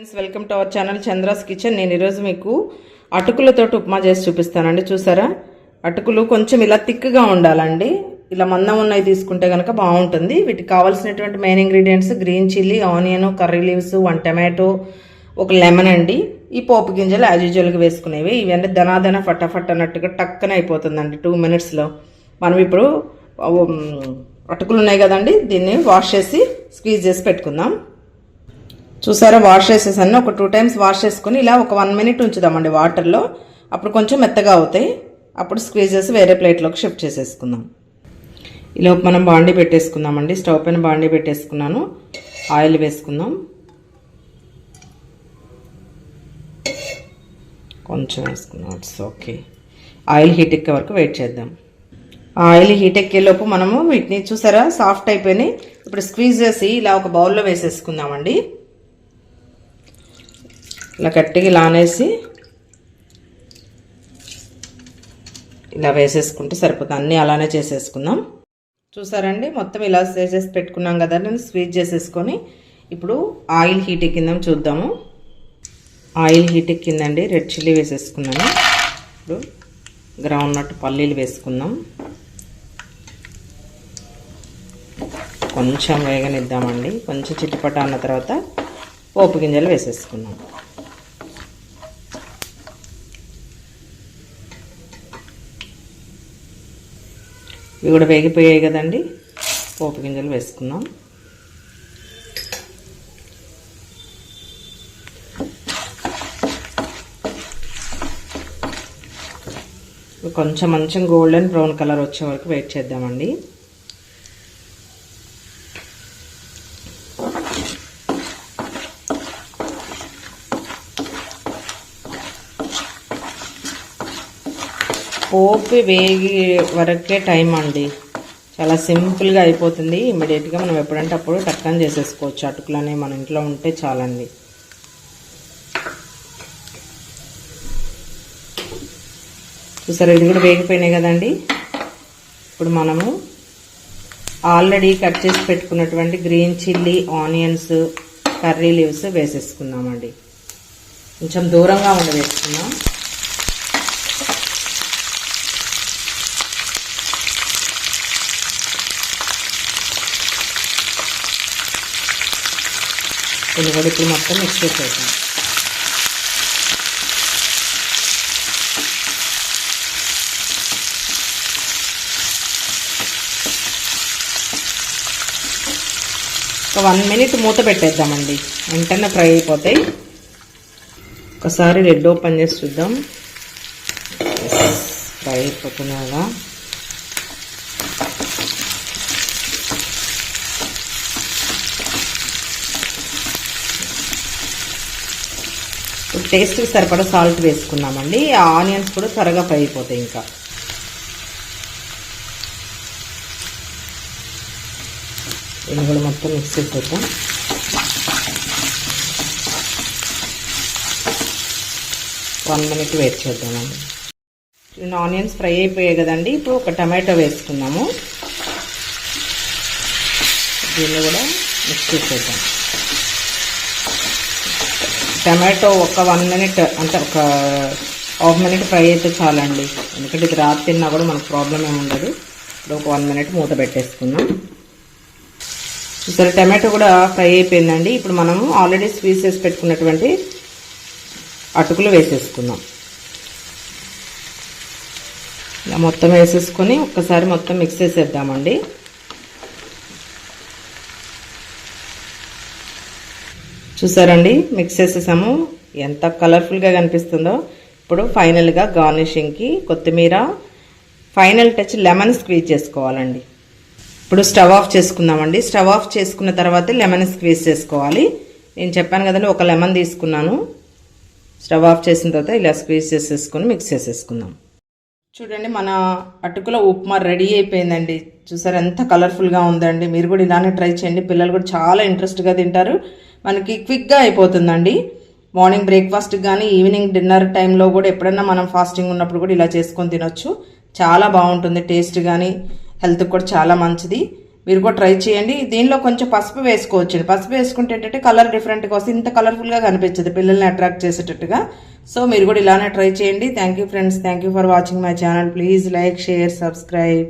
Friends, welcome to our channel Chandra's kitchen. నేను ఈరోజు మీకు అటుకులతో ఉప్మా చేసి చూపిస్తానండి. చూసారా, అటుకులు కొంచెం ఇలా థిక్గా ఉండాలండి. ఇలా మందం ఉన్నవి తీసుకుంటే కనుక బాగుంటుంది. వీటికి కావాల్సినటువంటి main ingredients green chilli, onion, curry leaves, 1 tomato, ఒక లెమన్ అండి. ఈ పోపు గింజలు యాజ్ యూజువల్గా వేసుకునేవి. ఇవన్నీ దనాదన ఫటాఫట్ అన్నట్టుగా టక్కన అయిపోతుందండి 2 minutesలో. మనం ఇప్పుడు అటుకులు ఉన్నాయి కదండి, దీన్ని వాష్ చేసి స్క్వీజ్ చేసి పెట్టుకుందాం. చూసారా, వాష్ చేసేసాను. ఒక 2 times వాష్ చేసుకుని ఇలా ఒక 1 minute ఉంచుదామండి వాటర్లో. అప్పుడు కొంచెం మెత్తగా అవుతాయి. అప్పుడు స్క్వీజ్ చేసి వేరే ప్లేట్లోకి షిఫ్ట్ చేసేసుకుందాం. ఇలా మనం బాండీ పెట్టేసుకుందామండి. స్టవ్ పైన బాండీ పెట్టేసుకున్నాను. ఆయిల్ వేసుకుందాం. కొంచెం వేసుకుందాం. It's okay. ఆయిల్ హీట్ ఎక్కే వరకు వెయిట్ చేద్దాం. ఆయిల్ హీట్ ఎక్కేలోపు మనము వీటిని చూసారా సాఫ్ట్ అయిపోయినాయి. ఇప్పుడు స్క్వీజ్ చేసి ఇలా ఒక బౌల్లో వేసేసుకుందామండి. ఇలా గట్టిగా ఇలా అనేసి ఇలా వేసేసుకుంటే సరిపోతుంది. అన్నీ అలానే చేసేసుకుందాం. చూసారండి, మొత్తం ఇలా చేసేసి పెట్టుకున్నాం కదా, నేను స్క్వీజ్ చేసేసుకొని ఇప్పుడు ఆయిల్ హీట్ ఎక్కిందాం చూద్దాము. ఆయిల్ హీట్ ఎక్కిందండి. రెడ్ చిల్లీ వేసేసుకున్నాను. ఇప్పుడు గ్రౌండ్ నట్ పల్లీలు వేసుకుందాం. కొంచెం వేగనిద్దామండి. కొంచెం చిటిపట అన్న తర్వాత పోపు గింజలు వేసేసుకుందాం. ఇవి కూడా వేగిపోయాయి కదండి. పోపు గింజలు వేసుకుందాం. కొంచెం మంచిగా గోల్డెన్ బ్రౌన్ కలర్ వచ్చే వరకు వెయిట్ చేద్దామండి. పోపు వేగి వరకే టైం అండి. చాలా సింపుల్గా అయిపోతుంది. ఇమ్మీడియట్గా మనం ఎప్పుడంటే అప్పుడు టక్కన చేసేసుకోవచ్చు. అటుకులు అనేవి మన ఇంట్లో ఉంటే చాలండి. చూసారా, ఇది కూడా వేగిపోయినాయి కదండి. ఇప్పుడు మనము ఆల్రెడీ కట్ చేసి పెట్టుకున్నటువంటి green chilli, onions, curry leaves వేసేసుకుందామండి. కొంచెం దూరంగా ఉండి వేసుకుందాం. ఇది కూడా ఇప్పుడు మొత్తం మిక్స్ చేసేద్దాం. ఒక 1 minute మూత పెట్టేద్దామండి. వెంటనే ఫ్రై అయిపోతాయి. ఒకసారి రెడ్ ఓపెన్ చేసి చూద్దాం. ఫ్రై అయిపోతుంది కదా. టేస్ట్కి సరిపడా సాల్ట్ వేసుకున్నామండి. ఆ ఆనియన్స్ కూడా త్వరగా ఫ్రై అయిపోతాయి. ఇంకా ఇది కూడా మొత్తం మిక్స్ చేసేద్దాం. వన్ మినిట్ వెయిట్ చేద్దామండి. ఆనియన్స్ ఫ్రై అయిపోయాయి కదండి. ఇప్పుడు ఒక టమాటో వేసుకున్నాము. దీన్ని కూడా మిక్స్ చేసేద్దాం. టమాటో ఒక 1 minute అంటే ఒక ½ minute ఫ్రై అయితే చాలండి. ఎందుకంటే ఇది రాత్రి తిన్నా కూడా మనకు ప్రాబ్లం ఏమి ఉండదు. ఇప్పుడు ఒక 1 minute మూత పెట్టేసుకుందాం. సరే, టమాటో కూడా ఫ్రై అయిపోయిందండి. ఇప్పుడు మనము ఆల్రెడీ స్క్వీజ్ చేసి పెట్టుకున్నటువంటి అటుకులు వేసేసుకుందాం. ఇలా మొత్తం వేసేసుకొని ఒక్కసారి మొత్తం మిక్స్ చేసేద్దామండి. చూసారండి, మిక్స్ చేసేసాము. ఎంత కలర్ఫుల్గా కనిపిస్తుందో. ఇప్పుడు ఫైనల్గా గార్నిషింగ్కి కొత్తిమీర, ఫైనల్ టచ్ లెమన్ స్క్వీజ్ చేసుకోవాలండి. ఇప్పుడు స్టవ్ ఆఫ్ చేసుకుందామండి. స్టవ్ ఆఫ్ చేసుకున్న తర్వాత లెమన్ స్క్వీజ్ చేసుకోవాలి. నేను చెప్పాను కదండి, ఒక లెమన్ తీసుకున్నాను. స్టవ్ ఆఫ్ చేసిన తర్వాత ఇలా స్క్వీజ్ చేసేసుకొని మిక్స్ చేసేసుకుందాం. చూడండి, మన అటుకుల ఉప్మా రెడీ అయిపోయిందండి. చూసారు ఎంత కలర్ఫుల్గా ఉందండి. మీరు కూడా ఇలానే ట్రై చేయండి. పిల్లలు కూడా చాలా ఇంట్రెస్ట్గా తింటారు. మనకి క్విక్గా అయిపోతుందండి. మార్నింగ్ బ్రేక్ఫాస్ట్కి కానీ ఈవినింగ్ డిన్నర్ టైంలో కూడా ఎప్పుడైనా మనం ఫాస్టింగ్ ఉన్నప్పుడు కూడా ఇలా చేసుకొని తినొచ్చు. చాలా బాగుంటుంది. టేస్ట్ కానీ హెల్త్కి కూడా చాలా మంచిది. మీరు కూడా ట్రై చేయండి. దీనిలో కొంచెం పసుపు వేసుకోవచ్చు. పసుపు వేసుకుంటే ఏంటంటే కలర్ డిఫరెంట్గా వస్తే ఇంత కలర్ఫుల్గా కనిపించదు, పిల్లల్ని అట్రాక్ట్ చేసేటట్టుగా. సో మీరు కూడా ఇలానే ట్రై చేయండి. Thank you friends, thank you for watching my channel. Please like, share, subscribe.